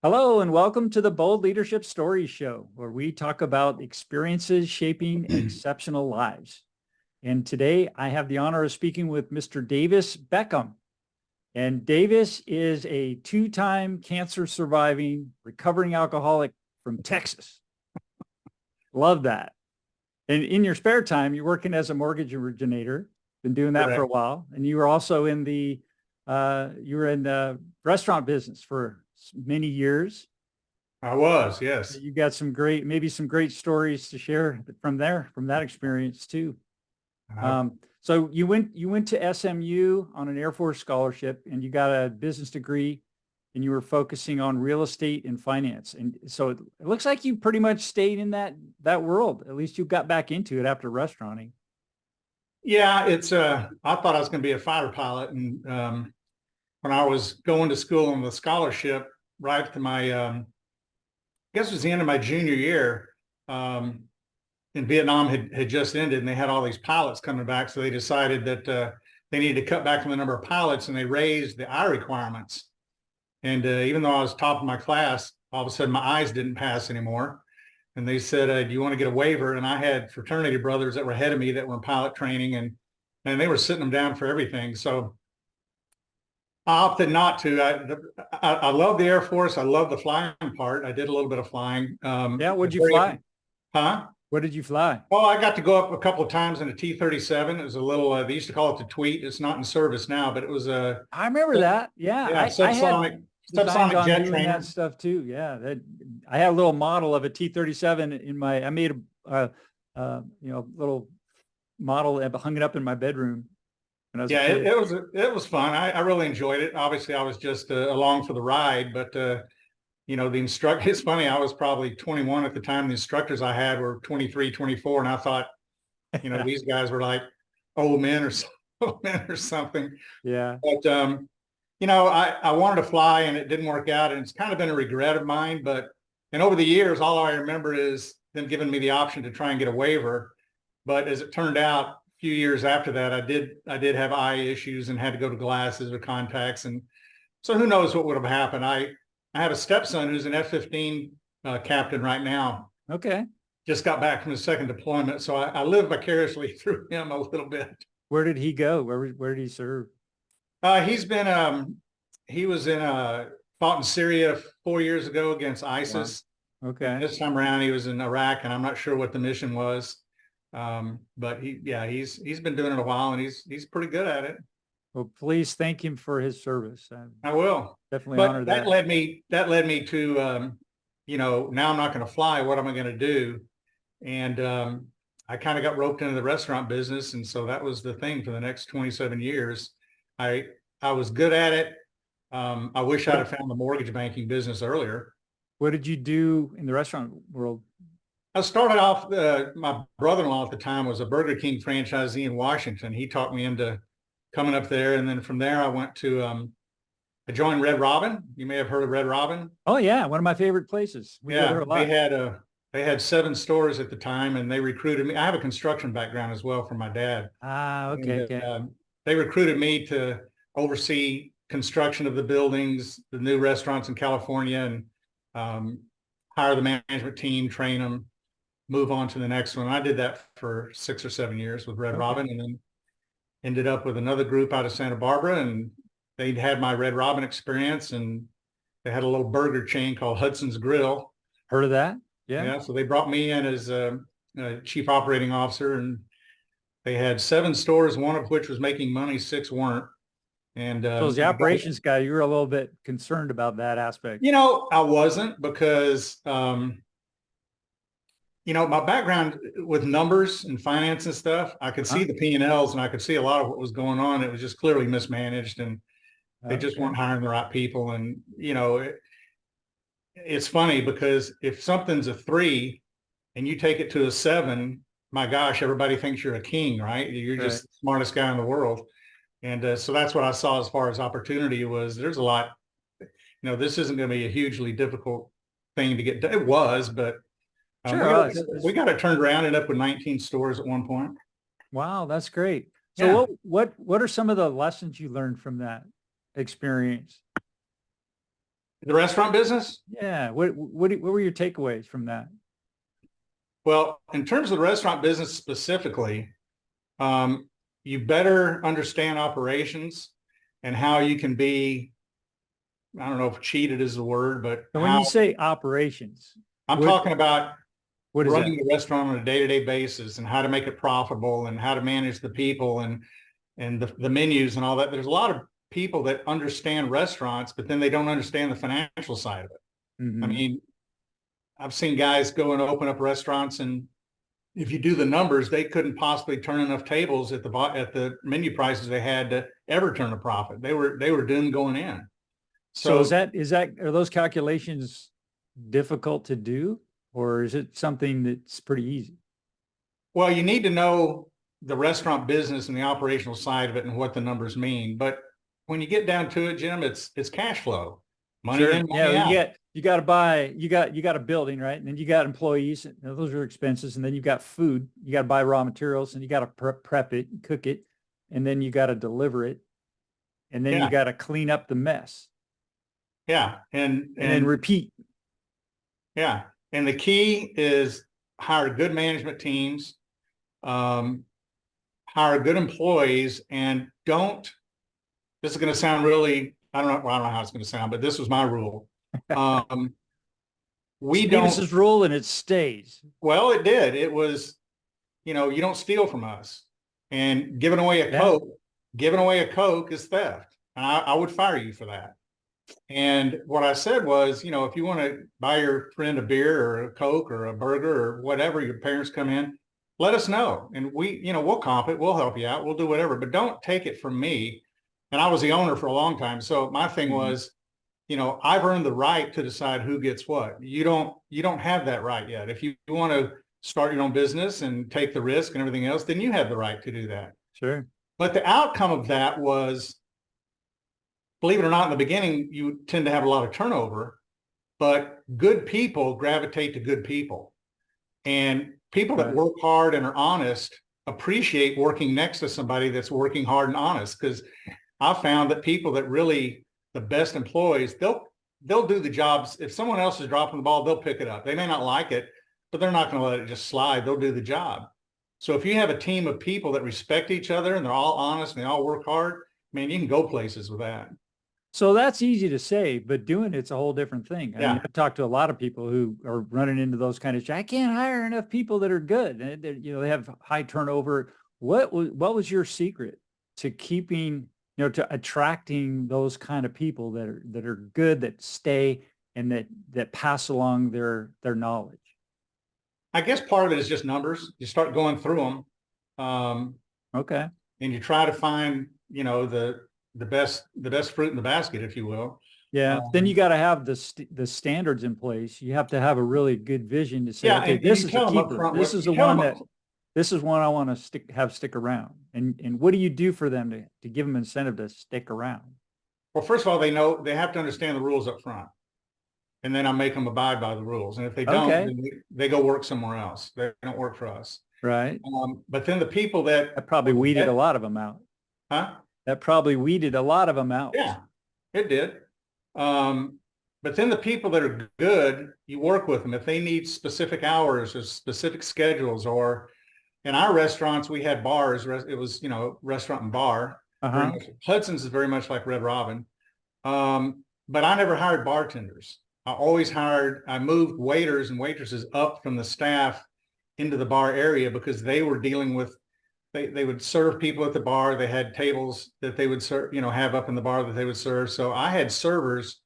Hello and welcome to the Bold Leadership Stories Show, where we talk about experiences shaping exceptional lives. And today I have the honor of speaking with Mr. Davis Beckham. And Davis is a two-time cancer surviving, recovering alcoholic from Texas. Love that. And in your spare time, you're working as a mortgage originator, been doing that for a Correct. while. And you were also in the restaurant business for many years. I was, yes. You got maybe some great stories to share from there, from that experience too. Uh, So you went to SMU on an Air Force scholarship and you got a business degree and you were focusing on real estate and finance. And so it looks like you pretty much stayed in that world. At least you got back into it after restauranting. yeah, I thought I was going to be a fighter pilot. And when I was going to school on the scholarship, right to I guess it was the end of my junior year, um, in Vietnam had just ended and they had all these pilots coming back. So they decided that they needed to cut back on the number of pilots and they raised the eye requirements. And even though I was top of my class, all of a sudden my eyes didn't pass anymore. And they said, "Do you want to get a waiver?" And I had fraternity brothers that were ahead of me that were in pilot training, and they were sitting them down for everything. So I opted not to. I love the Air Force. I love the flying part. I did a little bit of flying. Yeah. What'd you fly? Huh? What did you fly? Well, I got to go up a couple of times in a T-37. It was a little. They used to call it the Tweet. It's not in service now, but it was a I remember that. Yeah. yeah I had designs subsonic on jet doing that trainer. stuff too. Yeah, I had a little model of a T-37 I made a little model and hung it up in my bedroom when I was a Yeah, kid. it was fun. I really enjoyed it. Obviously, I was just along for the ride, but the instructor. It's funny. I was probably 21 at the time. The instructors I had were 23, 24, and I thought, these guys were like old men or old men or something. Yeah. But I wanted to fly and it didn't work out, and it's kind of been a regret of mine. And over the years, all I remember is them giving me the option to try and get a waiver. But as it turned out, a few years after that, I did have eye issues and had to go to glasses or contacts, and so who knows what would have happened. I have a stepson who's an F-15 captain right now. Okay. Just got back from his second deployment, so I live vicariously through him a little bit. Where did he go? Where did he serve? He's been he was in fought in Syria 4 years ago against Wow. ISIS. And Okay. this time around he was in Iraq, and I'm not sure what the mission was. But he's been doing it a while, and he's pretty good at it. Well, please thank him for his service. I I will. definitely honor But that that. led me to now I'm not going to fly. What am I going to do? And I kind of got roped into the restaurant business, and so that was the thing for the next 27 years. I I was good at it. I wish I'd What have found the mortgage banking business earlier. what did you do in the restaurant world? I started off. My brother-in-law at the time was a Burger King franchisee in Washington. He talked me into coming up there, and then from there I went to. I joined Red Robin. You may have heard of Red Robin. Oh yeah, one of my favorite places. We go there Yeah, a lot. they had 7 stores at the time, and they recruited me. I have a construction background as well from my dad, Ah, okay, and okay. they recruited me to oversee construction of the buildings, the new restaurants in California, and um, hire the management team, train them, move on to the next one. I did that for 6 or 7 years with Red Okay. Robin, and then ended up with another group out of Santa Barbara, and they'd had my Red Robin experience, and they had a little burger chain called Hudson's Grill. Heard of that? Yeah. Yeah, so they brought me in as a chief operating officer, and they had 7 stores, one of which was making money, 6 weren't. And So as the operations guy, you were a little bit concerned about that aspect. I wasn't, because my background with numbers and finance and stuff, I could Huh? see the P&Ls and I could see a lot of what was going on. It was just clearly mismanaged, and they just Okay. weren't hiring the right people. And it's funny because if something's a 3 and you take it to a 7, my gosh, everybody thinks you're a king, right? You're Right. just the smartest guy in the world. And so that's what I saw as far as opportunity was. There's a lot, this isn't going to be a hugely difficult thing to get done. It was, but Sure. we got it turned around and up with 19 stores at one point. Wow, that's great. So Yeah. what are some of the lessons you learned from that experience? The restaurant business? Yeah. What were your takeaways from that? Well, in terms of the restaurant business specifically, you better understand operations and how you can be, I don't know if cheated is the word, but And when you say operations, I'm talking about what is that? running the restaurant on a day-to-day basis and how to make it profitable and how to manage the people and the menus and all that. There's a lot of people that understand restaurants, but then they don't understand the financial side of it. I mean, I've seen guys go and open up restaurants, and if you do the numbers, they couldn't possibly turn enough tables at the menu prices they had to ever turn a profit. They were doomed going in. So are those calculations difficult to do, or is it something that's pretty easy? Well, you need to know the restaurant business and the operational side of it and what the numbers mean. But when you get down to it, Jim, it's cash flow, money Sure. in, money out. You got a building, right? And then you got employees, and those are expenses. And then you've got food, you got to buy raw materials, and you got to prep it, cook it, and then you got to deliver it. And then you got to clean up the mess. Yeah. And then repeat. Yeah. And the key is hire good management teams, hire good employees, and this is going to sound really, I don't know how it's going to sound, but this was my rule. Davis's rule, and it stays. Well, it did. It was, you don't steal from us, and giving away a Coke is theft. And I would fire you for that. And what I said was, if you want to buy your friend a beer or a Coke or a burger or whatever, your parents come in, let us know. And we'll comp it. We'll help you out. We'll do whatever, but don't take it from me. And I was the owner for a long time. So my thing was, I've earned the right to decide who gets what. You don't have that right yet. If you want to start your own business and take the risk and everything else, then you have the right to do that. Sure. But the outcome of that was, believe it or not, in the beginning, you tend to have a lot of turnover, but good people gravitate to good people. And people that work hard and are honest appreciate working next to somebody that's working hard and honest. Because I found that people that really, the best employees, they'll do the jobs. If someone else is dropping the ball, they'll pick it up. They may not like it, but they're not going to let it just slide. They'll do the job. So if you have a team of people that respect each other and they're all honest and they all work hard, man, you can go places with that. So that's easy to say, but doing it's a whole different thing. I mean, I've talked to a lot of people who are running into those kind of, I can't hire enough people that are good. They have high turnover. What was your secret to keeping, to attracting those kind of people that are good, that stay, and that pass along their knowledge? I guess part of it is just numbers. You start going through them. Okay. And you try to find, the best fruit in the basket, if you will. Yeah. Then you got to have the standards in place. You have to have a really good vision to say, okay, this is a keeper. This is the one this is one I want to stick around. And what do you do for them to give them incentive to stick around? Well, first of all, they have to understand the rules up front, and then I make them abide by the rules. And if they don't, then they go work somewhere else. They don't work for us. Right. But then the people that probably weeded a lot of them out. Huh? That probably weeded a lot of them out. Yeah, it did. But then the people that are good, you work with them. If they need specific hours or specific schedules, or in our restaurants, we had bars. It was, restaurant and bar. Hudson's is very much like Red Robin. But I never hired bartenders. I moved waiters and waitresses up from the staff into the bar area because they were dealing with, they would serve people at the bar. They had tables that they would serve, have up in the bar that they would serve. So I had servers.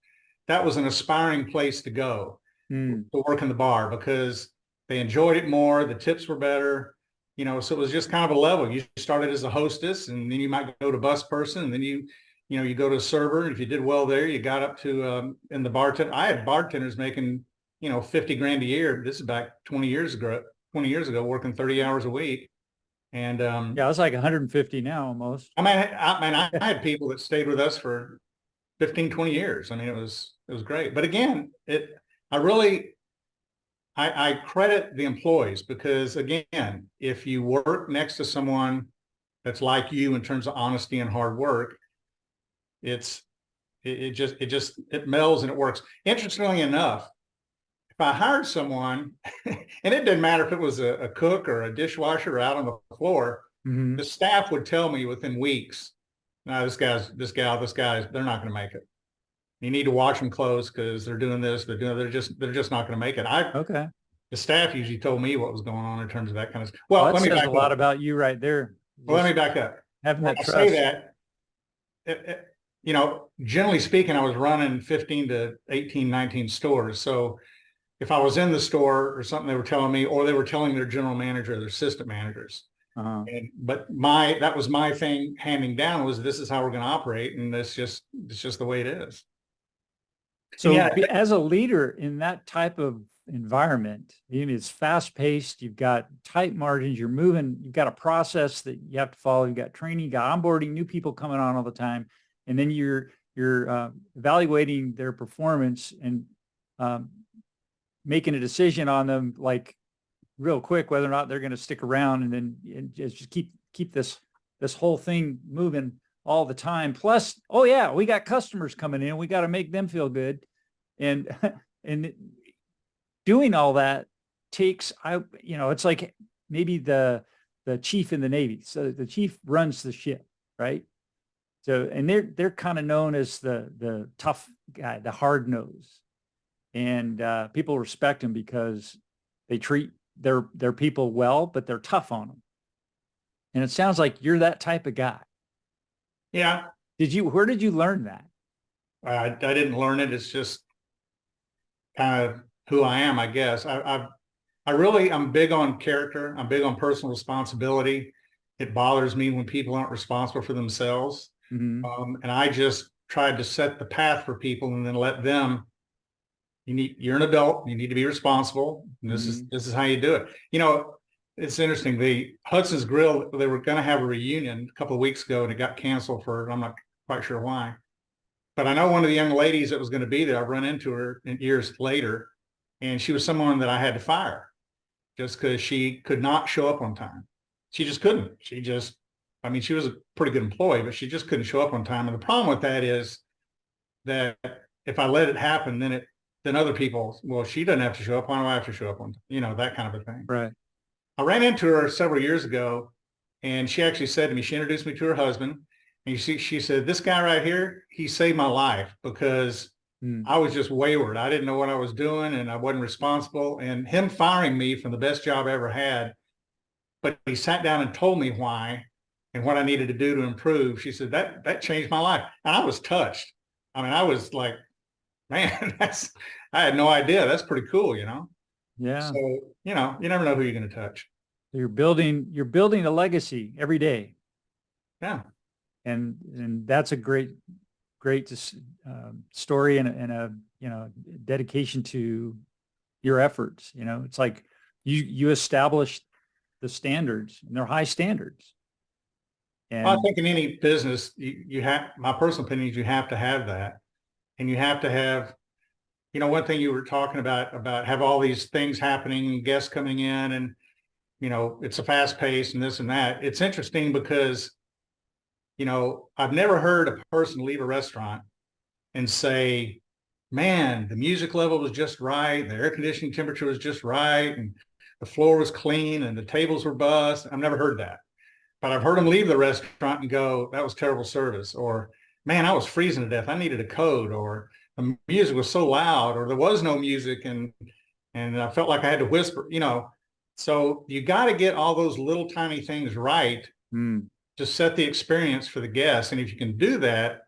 That was an aspiring place to go to work in the bar because they enjoyed it more. The tips were better, so it was just kind of a level. You started as a hostess, and then you might go to bus person, and then you go to a server. And if you did well there, you got up to in the bartender. I had bartenders making, $50,000 a year. This is back 20 years ago, working 30 hours a week. And it's like 150 now almost. I had people that stayed with us for 15, 20 years. I mean, it was great. But again, I credit the employees because, again, if you work next to someone that's like you in terms of honesty and hard work, it's It melds and it works. Interestingly enough, if I hired someone, and it didn't matter if it was a cook or a dishwasher or out on the floor, the staff would tell me within weeks, no, this guy, they're not going to make it. You need to watch them close because they're doing this, they're just not going to make it. Okay. The staff usually told me what was going on in terms of that kind of. Well, that says a lot about you right there. Well, let me back up. Having that trust. I say that, generally speaking, I was running 15 to 18, 19 stores. So if I was in the store or something, they were telling me, or they were telling their general manager or their assistant managers. But that was my thing handing down was this is how we're going to operate. And it's just the way it is. So as a leader in that type of environment, it's fast paced, you've got tight margins, you're moving, you've got a process that you have to follow, you've got training, you got onboarding, new people coming on all the time. And then you're evaluating their performance and making a decision on them like real quick, whether or not they're going to stick around, and then just keep this whole thing moving all the time. Plus, oh yeah, we got customers coming in. We got to make them feel good. And doing all that takes, it's like maybe the chief in the Navy. So the chief runs the ship, right? So, and they're kind of known as the tough guy, the hard nose, and people respect him because they treat their people well, but they're tough on them. And it sounds like you're that type of guy. Yeah. Where did you learn that? I didn't learn it. It's just kind of who I am, I guess. I'm big on character. I'm big on personal responsibility. It bothers me when people aren't responsible for themselves. And I just tried to set the path for people and then let them, you're an adult, you need to be responsible. And this is how you do it. It's interesting. The Hudson's Grill, they were going to have a reunion a couple of weeks ago and it got canceled I'm not quite sure why. But I know one of the young ladies that was going to be there, I've run into her years later, and she was someone that I had to fire just because she could not show up on time. She just couldn't. She was a pretty good employee, but she just couldn't show up on time. And the problem with that is that if I let it happen, then other people, well, she doesn't have to show up. Why do I have to show up on time? That kind of a thing. Right. I ran into her several years ago, and she actually said to me, she introduced me to her husband. And she said, this guy right here, he saved my life because I was just wayward. I didn't know what I was doing and I wasn't responsible. And him firing me from the best job I ever had, but he sat down and told me why and what I needed to do to improve. She said, that changed my life. And I was touched. I was like, man, I had no idea. That's pretty cool, Yeah. So, you never know who you're going to touch. You're building a legacy every day. Yeah. And that's a great story and a dedication to your efforts. It's like you established the standards, and they're high standards. And I think in any business, you have, my personal opinion is you have to have that, and you have to have, one thing you were talking about have all these things happening and guests coming in, and it's a fast pace and this and that. It's interesting because I've never heard a person leave a restaurant and say, man, the music level was just right. The air conditioning temperature was just right. And the floor was clean and the tables were bussed. I've never heard that, but I've heard them leave the restaurant and go, that was terrible service. Or, man, I was freezing to death. I needed a code. Or the music was so loud, or there was no music. And I felt like I had to whisper, so you got to get all those little tiny things right. To set the experience for the guests. And if you can do that,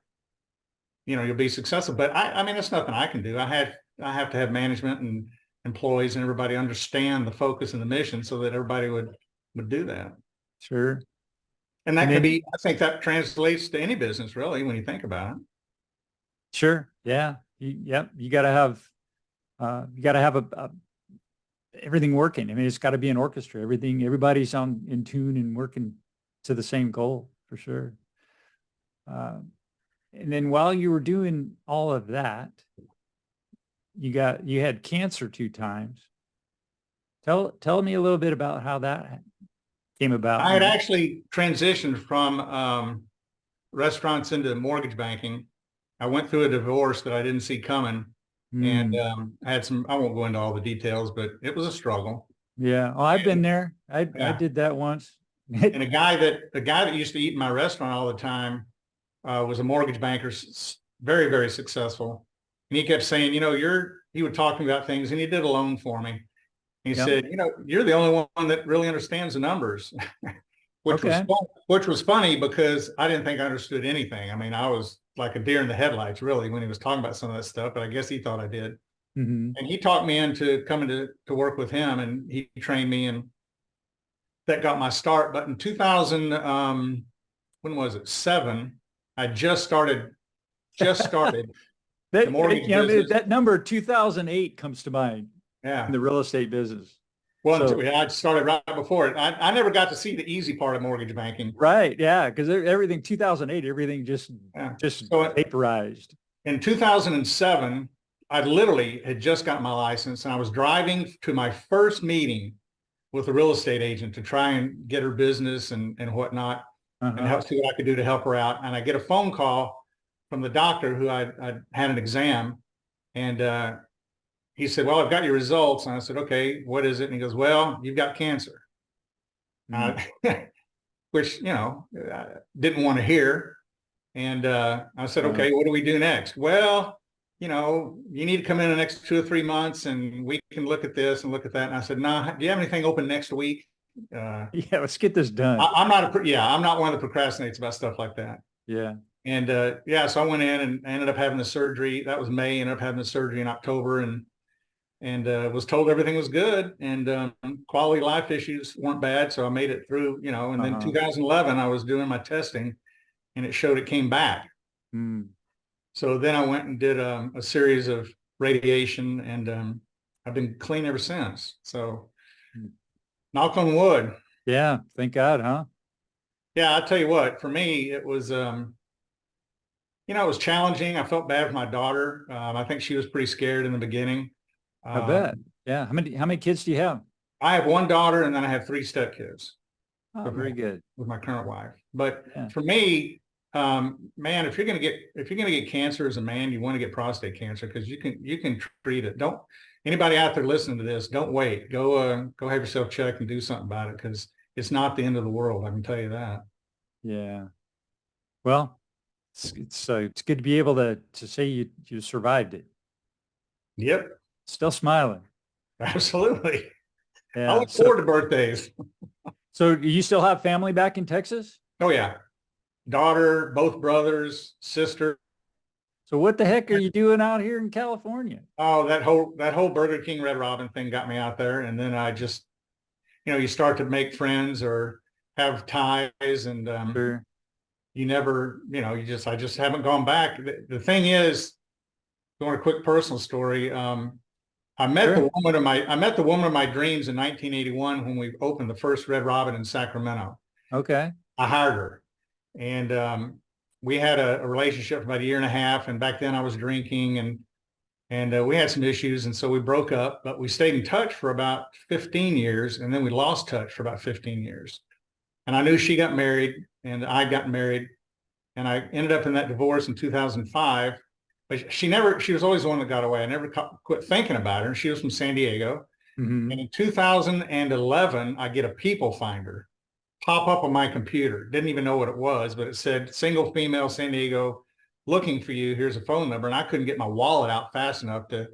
you'll be successful. But it's nothing I can do. I have to have management and employees and everybody understand the focus and the mission so that everybody would do that. Sure. And that could be, I think that translates to any business really, when you think about it. Sure. Yeah. You got to have, everything working. It's got to be an orchestra. Everybody's in tune and working to the same goal, for sure. And then while you were doing all of that, you had cancer 2 times. Tell me a little bit about how that came about. I had actually transitioned from restaurants into mortgage banking. I went through a divorce that I didn't see coming. And Mm. I had some, I won't go into all the details, but it was a struggle. Yeah. Oh, I've been And there. I yeah, did that once. and a guy that used to eat in my restaurant all the time was a mortgage banker, very, very successful. And he kept saying, he would talk to me about things, and he did a loan for me. He Yep. said, you're the only one that really understands the numbers, Okay. which was funny because I didn't think I understood anything. I mean, I was like a deer in the headlights, really, when he was talking about some of that stuff, but I guess he thought I did. Hmm. And he talked me into coming to work with him, and he trained me, and that got my start. But in 2000, when was it? 7, I just started the mortgage business. That number 2008 comes to mind in Yeah. the real estate business. Well, So, yeah, I started right before it. I never got to see the easy part of mortgage banking. right. Yeah. Because everything 2008, everything Yeah. just So vaporized. in 2007, I literally had just got my license, and I was driving to my first meeting with a real estate agent to try and get her business and whatnot, and Uh-huh. help see what I could do to help her out. And I get a phone call from the doctor who I had an exam, and he said, "Well, I've got your results." And I said, "Okay, what is it?" And he goes, "Well, you've got cancer," Mm. which didn't want to hear. And I said, Uh, "Okay, what do we do next?" "Well, you need to come in the next 2 or 3 months, and we can look at this and look at that." And I said, "Nah, do you have anything open next week?" yeah. Let's get this done. I'm not one that procrastinates about stuff like that. Yeah. And yeah, so I went in and ended up having the surgery. That was May. Ended up having the surgery in October, and was told everything was good, and quality of life issues weren't bad. So I made it through, And then Uh-huh. 2011, I was doing my testing, and it showed it came back. Mm. So then I went and did a series of radiation, and I've been clean ever since. So Mm. knock on wood. Yeah. Thank God, huh? Yeah, I tell you what, for me, it was challenging. I felt bad for my daughter. I think she was pretty scared in the beginning. I bet. Um, Yeah. How many kids do you have? I have one daughter, and then I have 3 stepkids Oh, with my very good. with my current wife. But Yeah. for me, man, if you're gonna get cancer as a man, you want to get prostate cancer because you can treat it. Don't Anybody out there listening to this, don't wait. Go have yourself checked and do something about it because it's not the end of the world. I can tell you that. Yeah. Well, it's good to be able to say you survived it. Yep, Still smiling. absolutely. I Yeah. look forward to birthdays. So you still have family back in Texas? Oh yeah, daughter, both brothers, sister. So what the heck are you doing out here in California? Oh, that whole Burger King Red Robin thing got me out there, and then I just, you start to make friends or have ties, and Sure. you never, I just haven't gone back. The thing is, going a quick personal story. Sure. I met the woman of my dreams in 1981 when we opened the first Red Robin in Sacramento. Okay. I hired her, and we had a relationship for about a year and a half. And back then I was drinking, and we had some issues, and so we broke up. But we stayed in touch for about 15 years, and then we lost touch for about 15 years. And I knew she got married, and I got married, and I ended up in that divorce in 2005. But she was always the one that got away. I never quit thinking about her. She was from San Diego. Hmm. And in 2011, I get a people finder pop up on my computer. Didn't even know what it was, but it said single female San Diego looking for you. Here's a phone number. And I couldn't get my wallet out fast enough to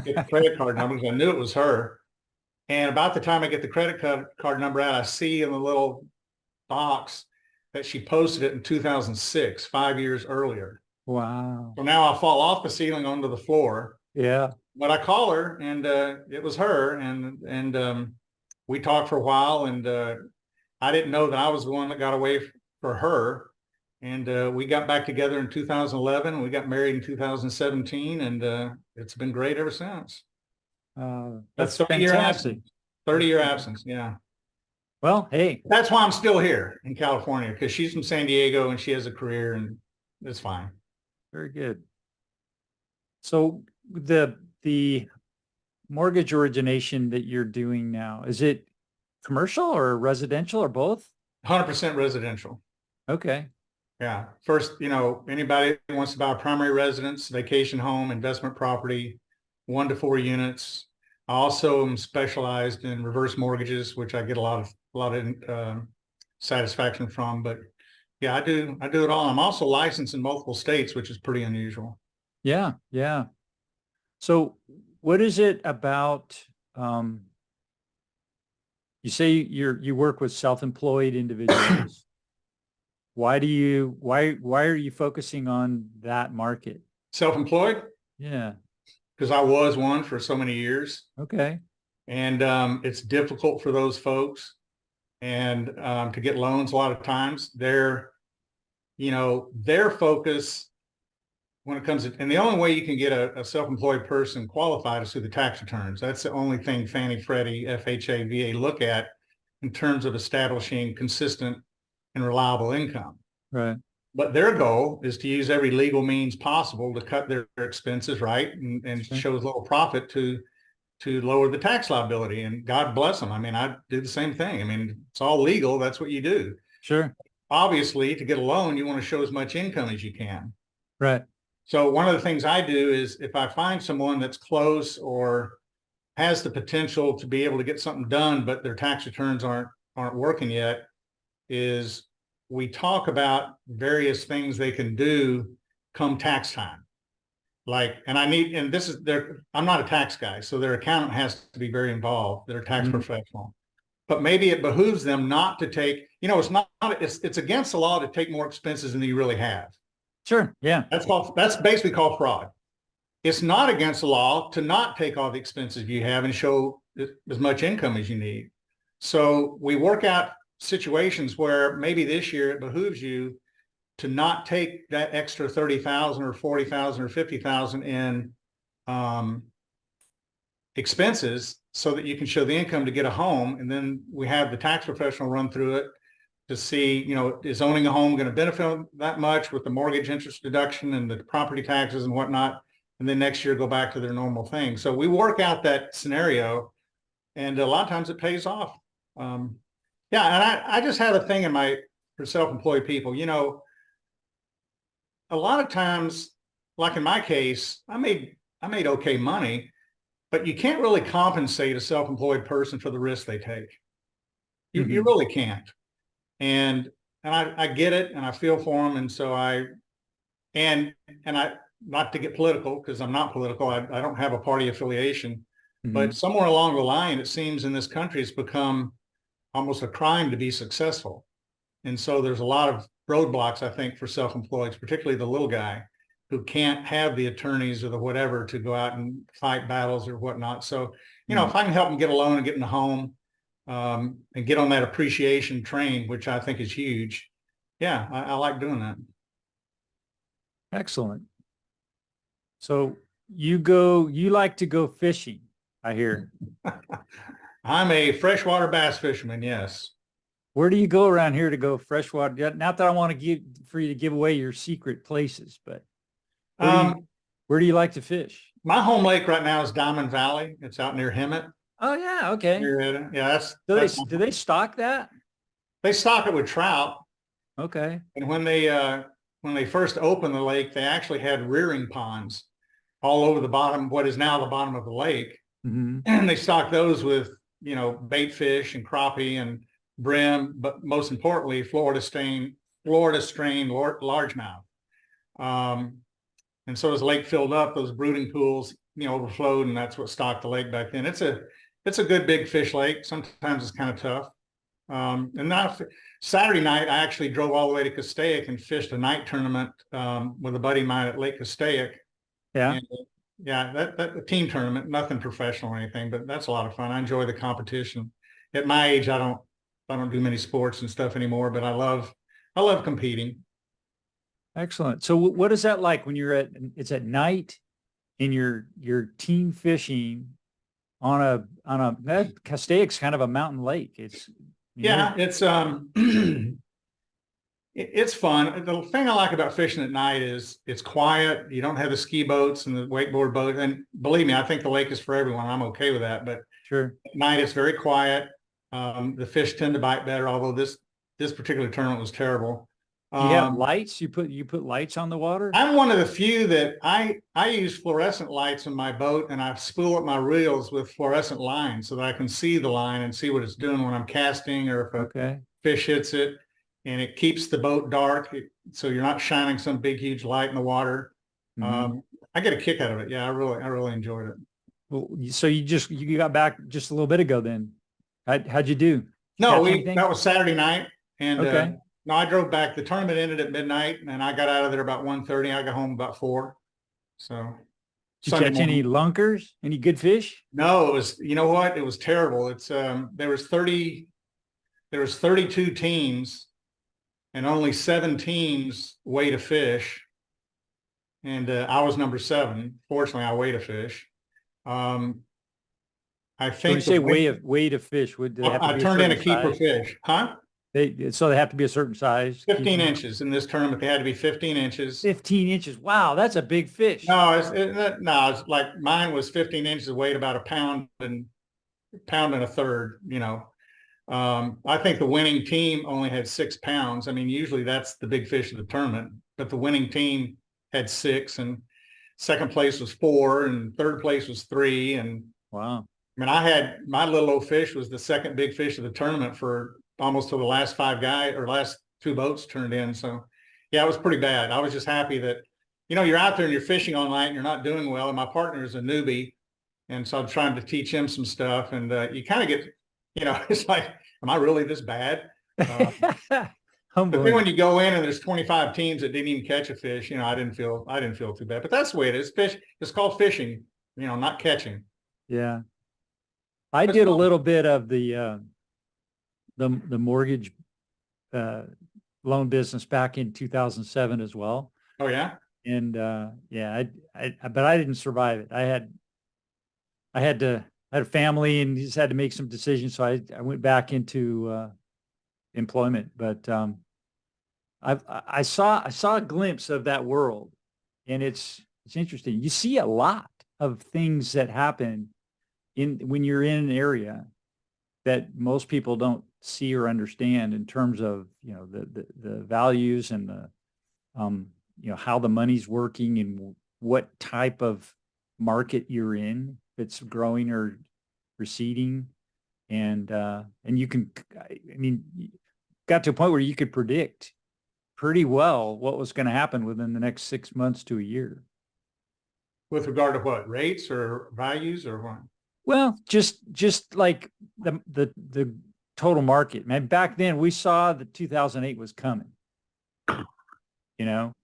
get the credit card number because I knew it was her. And about the time I get the credit card number out, I see in the little box that she posted it in 2006, 5 years earlier. Wow. So now I fall off the ceiling onto the floor. Yeah. But I call her, and it was her, and we talked for a while, and I didn't know that I was the one that got away for her. And we got back together in 2011. We got married in 2017, and it's been great ever since. A That's 30-year fantastic. absence. 30-year absence, yeah. Well, hey, That's why I'm still here in California, because she's from San Diego and she has a career, and it's fine. very good. So the mortgage origination that you're doing now, is it commercial or residential or both? 100% residential. Okay. Yeah. First, anybody who wants to buy a primary residence, vacation home, investment property, 1 to 4 units. I also am specialized in reverse mortgages, which I get a lot of satisfaction from. But yeah, I do it all. I'm also licensed in multiple states, which is pretty unusual. Yeah, yeah. So what is it about, um, you say you work with self-employed individuals. Why are you focusing on that market? Self-employed, Yeah. because I was one for so many years, Okay. and it's difficult for those folks, and to get loans a lot of times. Their focus when it comes to, and the only way you can get a self-employed person qualified is through the tax returns. That's the only thing Fannie, Freddie, FHA, VA look at in terms of establishing consistent and reliable income. Right. But their goal is to use every legal means possible to cut their expenses, right, and Sure. show as little profit to lower the tax liability. And God bless them. I mean, I do the same thing. I mean, it's all legal. That's what you do. Sure. Obviously, to get a loan, you want to show as much income as you can. Right. So one of the things I do is if I find someone that's close or has the potential to be able to get something done, but their tax returns aren't working yet, is we talk about various things they can do come tax time. And this is I'm not a tax guy, so their accountant has to be very involved. They're a tax professional. But maybe it behooves them not to take, it's against the law to take more expenses than you really have. Sure. Yeah. That's basically called fraud. It's not against the law to not take all the expenses you have and show as much income as you need. So we work out situations where maybe this year it behooves you to not take that extra 30,000 or 40,000 or 50,000 in expenses so that you can show the income to get a home. And then we have the tax professional run through it to see, is owning a home going to benefit that much with the mortgage interest deduction and the property taxes and whatnot, and then next year go back to their normal thing. So we work out that scenario, and a lot of times it pays off. Yeah, and I just have a thing for self-employed people. A lot of times, like in my case, I made okay money, but you can't really compensate a self-employed person for the risk they take. You really can't. And I get it, and I feel for them. And so I not to get political, because I'm not political. I don't have a party affiliation, but somewhere along the line, it seems in this country, it's become almost a crime to be successful. And so there's a lot of roadblocks, I think, for self-employed, particularly the little guy who can't have the attorneys or the whatever to go out and fight battles or whatnot. So, if I can help them get a loan and get in a home, and get on that appreciation train, which I think is huge. Yeah, I like doing that. Excellent. So you like to go fishing, I hear. I'm a freshwater bass fisherman. Yes. Where do you go around here to go freshwater? Not that I want to for you to give away your secret places, but where do you like to fish? My home lake right now is Diamond Valley. It's out near Hemet. Oh yeah. Okay. Yeah. Do they stock that? They stock it with trout. Okay. And when they first opened the lake, they actually had rearing ponds all over the bottom, what is now the bottom of the lake. And they stocked those with, bait fish and crappie and brim, but most importantly, Florida strain largemouth. And so as the lake filled up, those brooding pools, overflowed, and that's what stocked the lake back then. It's a good big fish lake. Sometimes it's kind of tough. And now Saturday night, I actually drove all the way to Castaic and fished a night tournament with a buddy of mine at Lake Castaic. Yeah. And, yeah, that a team tournament, nothing professional or anything, but that's a lot of fun. I enjoy the competition. At my age, I don't do many sports and stuff anymore, but I love competing. Excellent. So what is that like when it's at night and you're team fishing on a Castaic's kind of a mountain lake. It's it's fun. The thing I like about fishing at night is it's quiet. You don't have the ski boats and the wakeboard boat. And believe me, I think the lake is for everyone. I'm okay with that. But sure, at night it's very quiet. The fish tend to bite better, although this particular tournament was terrible. Do you have lights? You put lights on the water? I'm one of the few that I use fluorescent lights in my boat, and I spool up my reels with fluorescent lines so that I can see the line and see what it's doing when I'm casting, or if a fish hits it, and it keeps the boat dark, so you're not shining some big huge light in the water. I get a kick out of it. Yeah, I really enjoyed it. Well, so you got back just a little bit ago then. How'd you do? No, that was Saturday night, and okay. No, I drove back. The tournament ended at midnight, and I got out of there about 1:30. I got home about 4. So, did you catch any lunkers? Any good fish? No, it was. You know what? It was terrible. It's there was 32 teams, and only 7 teams weighed a fish, and I was number 7. Fortunately, I weighed a fish. I think when you say weigh a fish, would I turned in a keeper fish, huh? So they have to be a certain size. 15 inches in this tournament. They had to be 15 inches. 15 inches. Wow, that's a big fish. No, it's like mine was 15 inches, weighed about a pound and a third. I think the winning team only had 6 pounds. I mean, usually that's the big fish of the tournament, but the winning team had 6, and second place was 4, and third place was 3. And wow. I mean, I had my little old fish was the second big fish of the tournament for almost till the last 5 guys or last 2 boats turned in. So yeah, it was pretty bad. I was just happy that, you're out there and you're fishing all night and you're not doing well. And my partner is a newbie. And so I'm trying to teach him some stuff. And you kind of get, it's like, am I really this bad? But then when you go in and there's 25 teams that didn't even catch a fish, I didn't feel too bad. But that's the way it is. Fish, it's called fishing, not catching. Yeah. I did a little bit of the mortgage loan business back in 2007 as well. Oh yeah. And yeah, but I didn't survive it. I had a family and just had to make some decisions. So I went back into employment, but I saw a glimpse of that world, and it's interesting. You see a lot of things that happen when you're in an area that most people don't see or understand in terms of, the values and the, how the money's working and what type of market you're in, if it's growing or receding. And you can, got to a point where you could predict pretty well what was going to happen within the next 6 months to a year. With regard to what, rates or values or what? Well, just like the total market, man. Back then we saw that 2008 was coming, and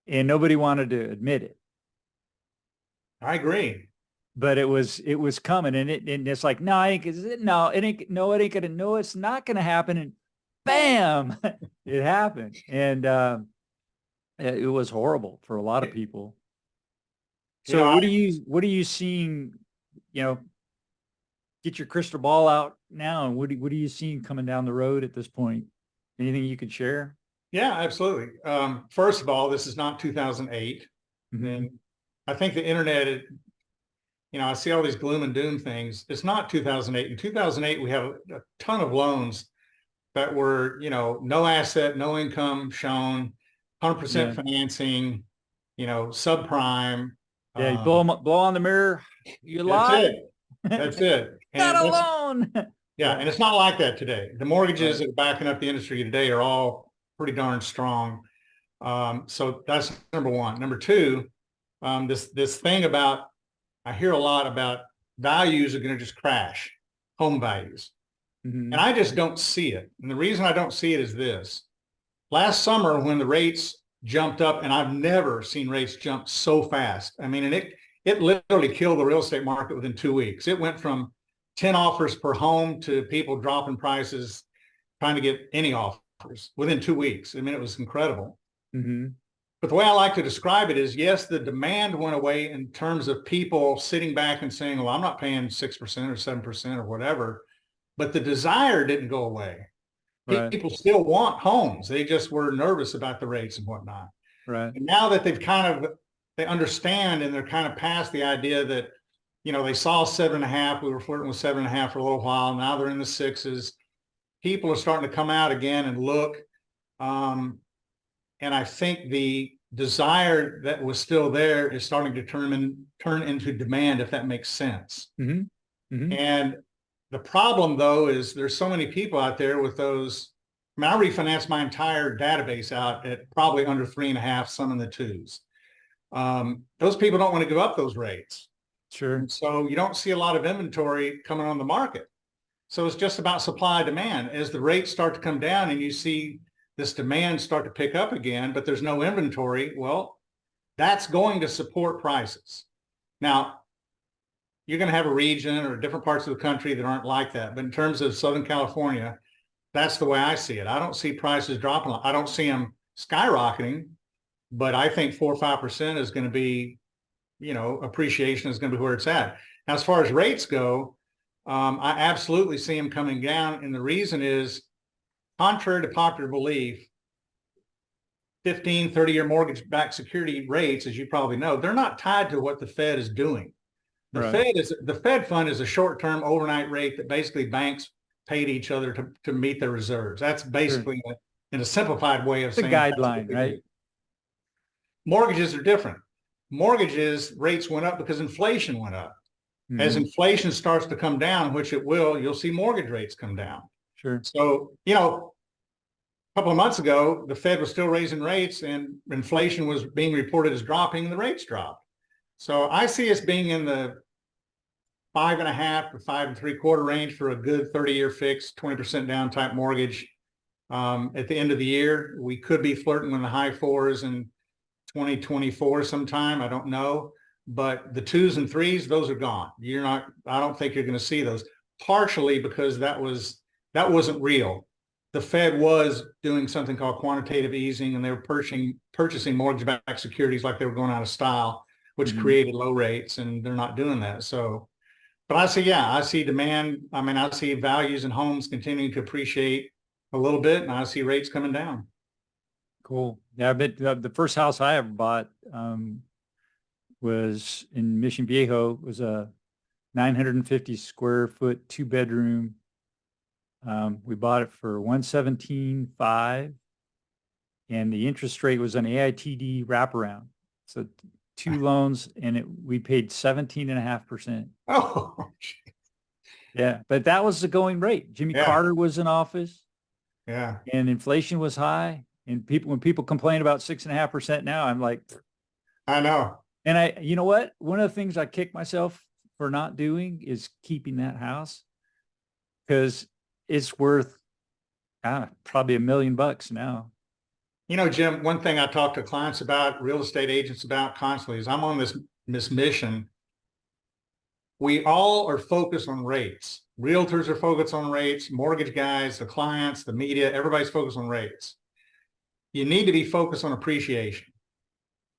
nobody wanted to admit it. I agree. But it was coming, and it's like, no, it ain't gonna, no, it's not gonna happen. And bam, it happened. And it was horrible for a lot of people. So what are you seeing? Get your crystal ball out now. And what are you seeing coming down the road at this point? Anything you could share? Yeah, absolutely. First of all, this is not 2008. Mm-hmm. And I think the internet, I see all these gloom and doom things. It's not 2008. In 2008, we have a ton of loans that were, no asset, no income shown, 100% financing, subprime. Yeah, you blow on the mirror, you lie. That's it. Not alone. Yeah, and it's not like that today. The mortgages that are backing up the industry today are all pretty darn strong. So that's number one. Number two, this thing about, I hear a lot about values are going to just crash, home values. Mm-hmm. And I just don't see it. And the reason I don't see it is this. Last summer when the rates jumped up, and I've never seen rates jump so fast. I mean, and it literally killed the real estate market within 2 weeks. It went from 10 offers per home to people dropping prices, trying to get any offers within 2 weeks. I mean, it was incredible. Mm-hmm. But the way I like to describe it is, yes, the demand went away in terms of people sitting back and saying, well, I'm not paying 6% or 7% or whatever, but the desire didn't go away. Right. People still want homes. They just were nervous about the rates and whatnot. Right. And now that they understand and they're kind of past the idea that, they saw 7.5, we were flirting with 7.5 for a little while. Now they're in the 6s. People are starting to come out again and look. And I think the desire that was still there is starting to turn into demand, if that makes sense. Mm-hmm. Mm-hmm. And the problem, though, is there's so many people out there with those. I mean, I refinanced my entire database out at probably under 3.5, some in the twos. Those people don't want to give up those rates. Sure. And so you don't see a lot of inventory coming on the market. So it's just about supply and demand. As the rates start to come down and you see this demand start to pick up again, but there's no inventory, well, that's going to support prices. Now, you're going to have a region or different parts of the country that aren't like that. But in terms of Southern California, that's the way I see it. I don't see prices dropping. I don't see them skyrocketing, but I think 4 or 5% is going to be, appreciation is going to be where it's at. Now, as far as rates go, I absolutely see them coming down. And the reason is, contrary to popular belief, 15, 30-year mortgage-backed security rates, as you probably know, they're not tied to what the Fed is doing. The Fed fund is a short-term overnight rate that basically banks pay to each other to meet their reserves. That's basically, in a simplified way of saying, the guideline, right? Mortgages are different. Mortgages rates went up because inflation went up. Mm-hmm. As inflation starts to come down, which it will, you'll see mortgage rates come down. Sure. So, a couple of months ago, the Fed was still raising rates and inflation was being reported as dropping and the rates dropped. So I see us being in the 5.5 to 5.75 range for a good 30-year fixed, 20% down type mortgage. At the end of the year, we could be flirting in the high fours in 2024 sometime. I don't know. But the 2s and 3s, those are gone. I don't think you're going to see those, partially because that wasn't real. The Fed was doing something called quantitative easing, and they were purchasing mortgage-backed securities like they were going out of style, which created low rates, and they're not doing that. So, but I see demand. I mean, I see values in homes continuing to appreciate a little bit, and I see rates coming down. Cool. Yeah, but the first house I ever bought was in Mission Viejo. It was a 950 square foot 2-bedroom. We bought it for $117,500, and the interest rate was an AITD wraparound. So 2 loans, and we paid 17.5%. Oh, yeah. But that was the going rate. Jimmy Carter was in office. Yeah. And inflation was high. And when people complain about 6.5% now, I'm like, I know. And you know what? One of the things I kick myself for not doing is keeping that house, because it's worth probably $1 million now. Jim, one thing I talk to clients about, real estate agents about constantly, is I'm on this mission. We all are focused on rates. Realtors are focused on rates, mortgage guys, the clients, the media, everybody's focused on rates. You need to be focused on appreciation,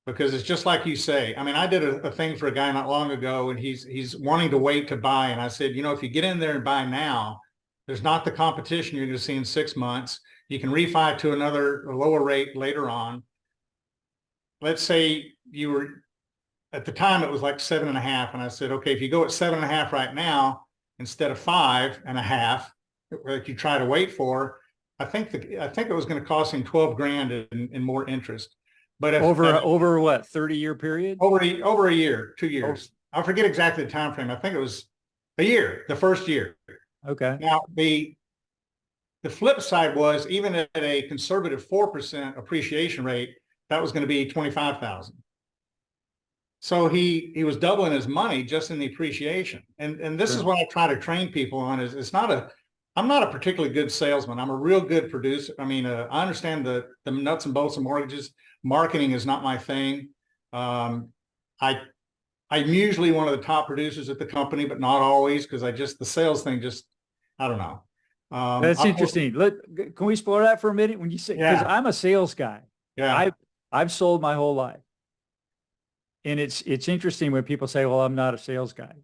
because it's just like you say. I mean, I did a thing for a guy not long ago, and he's wanting to wait to buy. And I said, if you get in there and buy now, there's not the competition you're going to see in 6 months. You can refi to a lower rate later on. Let's say you were, at the time it was like 7.5. And I said, okay, if you go at 7.5 right now, instead of 5.5, like you try to wait for, I think it was going to cost him $12,000 in more interest. But over what, 30-year period? Over a year, 2 years. I forget exactly the time frame. I think it was a year, the first year. Okay. Now the flip side was, even at a conservative 4% appreciation rate, that was going to be $25,000. So he was doubling his money just in the appreciation. And this is what I try to train people on, is I'm not a particularly good salesman. I'm a real good producer. I mean, I understand the nuts and bolts of mortgages. Marketing is not my thing. I'm usually one of the top producers at the company, but not always, because the sales thing I don't know. That's interesting. Can we explore that for a minute? When you say, because I'm a sales guy. Yeah. I've sold my whole life. And it's interesting when people say, well, I'm not a sales guy.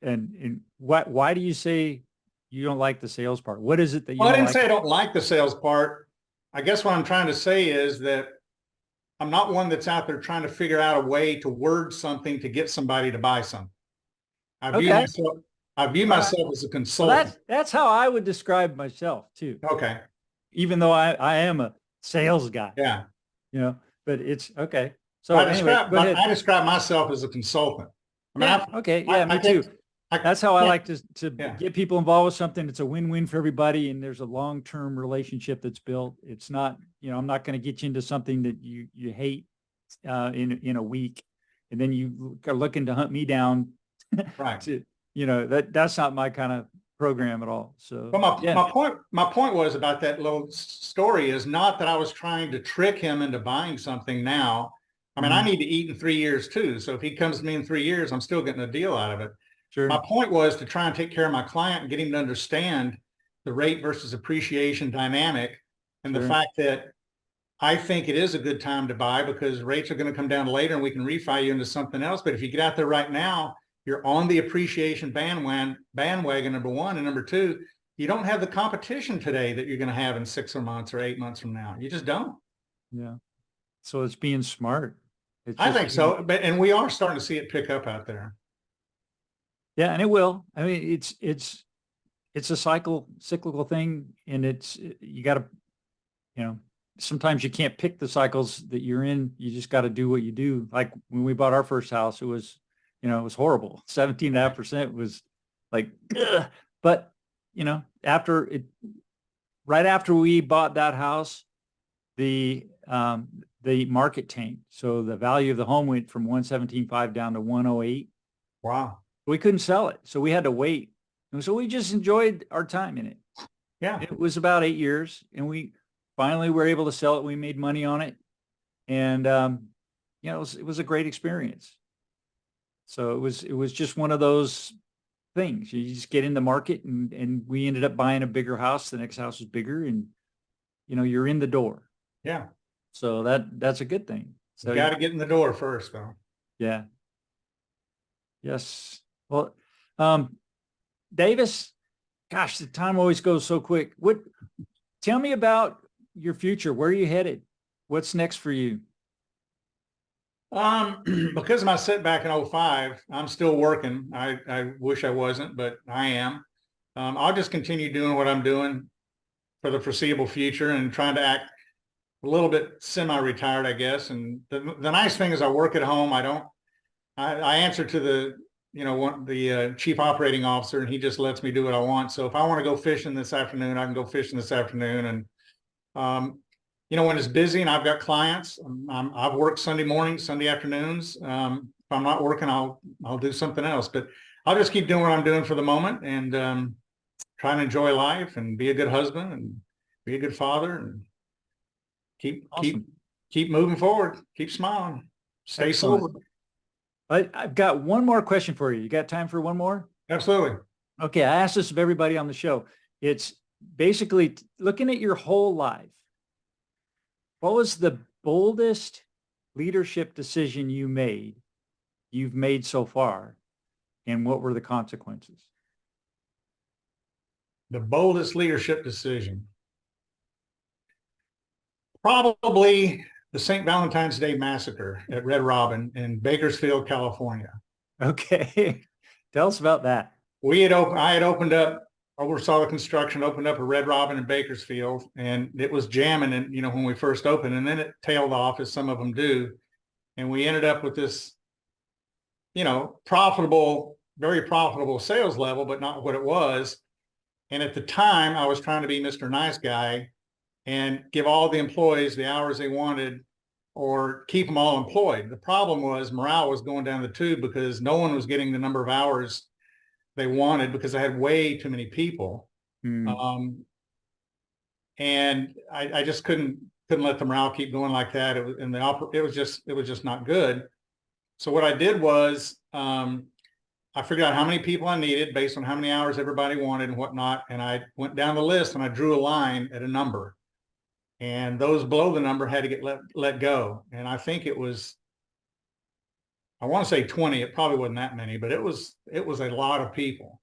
And why do you say you don't like the sales part? What is it that you don't like? I didn't say I don't like the sales part. I guess what I'm trying to say is that I'm not one that's out there trying to figure out a way to word something to get somebody to buy something. I view myself as a consultant. Well, that's how I would describe myself too. Okay. Even though I am a sales guy. Yeah. you know, but it's okay. So anyway, go ahead. I describe myself as a consultant. I mean, Yeah. Okay. Yeah, me too. That's how I like to get people involved with something. It's a win-win for everybody, and there's a long-term relationship that's built. It's not, I'm not going to get you into something that you hate in a week, and then you are looking to hunt me down. Right. To, that's not my kind of program at all. So, well, my point was about that little story is not that I was trying to trick him into buying something now. I mean, I need to eat in 3 years too. So if he comes to me in 3 years, I'm still getting a deal out of it. Sure. My point was to try and take care of my client and get him to understand the rate versus appreciation dynamic and the fact that I think it is a good time to buy because rates are going to come down later and we can refi you into something else. But if you get out there right now, you're on the appreciation bandwagon, number one. And number two, you don't have the competition today that you're going to have in 6 months or 8 months from now. You just don't. Yeah. So it's being smart. I think so. And we are starting to see it pick up out there. Yeah, and it will. I mean, it's a cyclical thing, and you got to, sometimes you can't pick the cycles that you're in. You just got to do what you do. Like when we bought our first house, it was, it was horrible. 17.5% was like, ugh. But right after we bought that house, the market tanked. So the value of the home went from 117.5 down to 108. Wow. We couldn't sell it. So we had to wait. And so we just enjoyed our time in it. Yeah. It was about 8 years, and we finally were able to sell it. We made money on it. And, it was a great experience. So it was just one of those things. You just get in the market, and we ended up buying a bigger house. The next house was bigger, and, you're in the door. Yeah. So that's a good thing. So you got to get in the door first, though. Yeah. Yes. Well, Davis, gosh, the time always goes so quick. Tell me about your future. Where are you headed? What's next for you? Because of my setback in 2005, I'm still working. I wish I wasn't, but I am. I'll just continue doing what I'm doing for the foreseeable future and trying to act a little bit semi-retired, I guess. And the nice thing is I work at home. I answer to the chief operating officer, and he just lets me do what I want. So if I want to go fishing this afternoon, I can go fishing this afternoon. And, when it's busy and I've got clients, I've worked Sunday mornings, Sunday afternoons. If I'm not working, I'll do something else, but I'll just keep doing what I'm doing for the moment and try and enjoy life and be a good husband and be a good father and keep moving forward, keep smiling, stay sober. I've got one more question for you. You got time for one more? Absolutely. Okay. I asked this of everybody on the show. It's basically looking at your whole life. What was the boldest leadership decision you've made so far? And what were the consequences? The boldest leadership decision. Probably the St. Valentine's Day Massacre at Red Robin in Bakersfield, California. Okay. Tell us about that. I had opened up, oversaw the construction, opened up a Red Robin in Bakersfield, and it was jamming and when we first opened, and then it tailed off as some of them do. And we ended up with this, profitable, very profitable sales level, but not what it was. And at the time I was trying to be Mr. Nice Guy and give all the employees the hours they wanted or keep them all employed. The problem was morale was going down the tube because no one was getting the number of hours they wanted because I had way too many people. And I just couldn't let the morale keep going like that. It was just not good. So what I did was I figured out how many people I needed based on how many hours everybody wanted and whatnot. And I went down the list and I drew a line at a number. And those below the number had to get let go. And I think it was, I want to say 20. It probably wasn't that many, but it was a lot of people.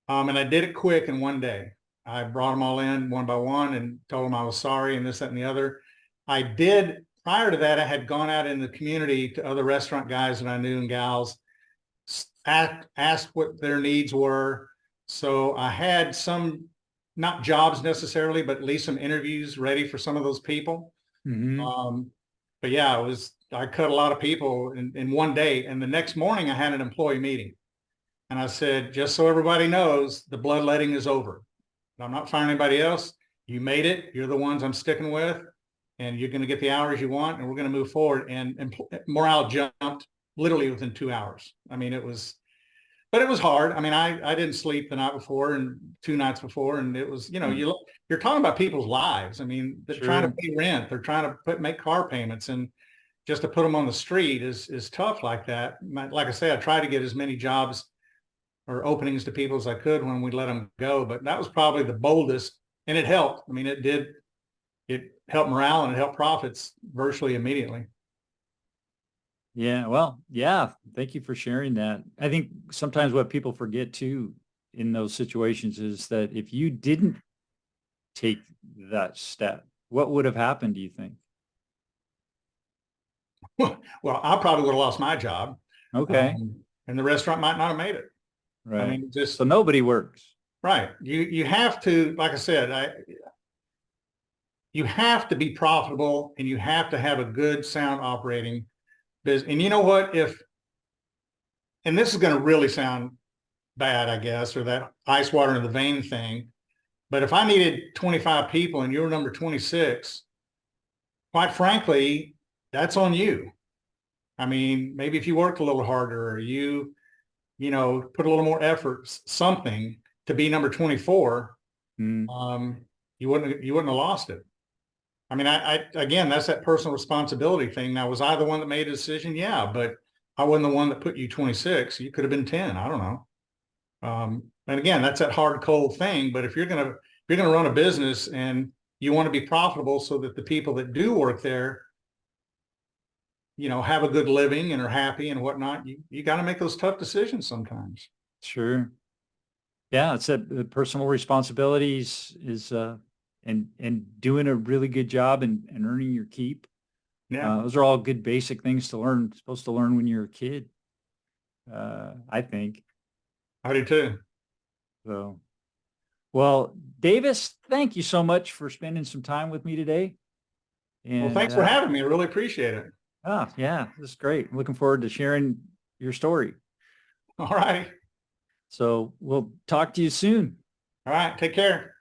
And I did it quick in one day. I brought them all in one by one and told them I was sorry and this, that, and the other. Prior to that, I had gone out in the community to other restaurant guys that I knew and gals, asked what their needs were. So I had some, not jobs necessarily, but at least some interviews ready for some of those people. but yeah, I cut a lot of people in one day. And the next morning I had an employee meeting and I said, just so everybody knows, the bloodletting is over. I'm not firing anybody else. You made it. You're the ones I'm sticking with, and you're going to get the hours you want, and we're going to move forward. And morale jumped literally within 2 hours. I mean, but it was hard. I mean, I didn't sleep the night before and 2 nights before, and it was, you're talking about people's lives. I mean, they're trying to pay rent, they're trying to make car payments, and just to put them on the street is tough like that. Like I say, I tried to get as many jobs or openings to people as I could when we let them go, but that was probably the boldest, and it helped. I mean, it helped morale and it helped profits virtually immediately. Yeah, well, yeah. Thank you for sharing that. I think sometimes what people forget too in those situations is that if you didn't take that step, what would have happened, do you think? Well, I probably would have lost my job. Okay. And the restaurant might not have made it. Right. I mean, just so nobody works. right. You have to, like I said, you have to be profitable and you have to have a good sound operating business. And you know what? And this is going to really sound bad, I guess, or that ice water in the vein thing. But if I needed 25 people and you're number 26, quite frankly, that's on you. I mean, maybe if you worked a little harder or put a little more effort, something to be number 24, you wouldn't have lost it. I mean, again, that's that personal responsibility thing. Now, was I the one that made a decision? Yeah, but I wasn't the one that put you 26. You could have been 10. I don't know. And again, that's that hard, cold thing. But if you're gonna run a business and you want to be profitable so that the people that do work there, have a good living and are happy and whatnot, you got to make those tough decisions sometimes. Sure. Yeah, it's that personal responsibilities is and doing a really good job and earning your keep. Yeah, those are all good basic things to learn. Supposed to learn when you're a kid. I think. I do too. So, well, Davis, thank you so much for spending some time with me today. And well, thanks for having me. I really appreciate it. Oh, yeah, this is great. I'm looking forward to sharing your story. All right. So we'll talk to you soon. All right. Take care.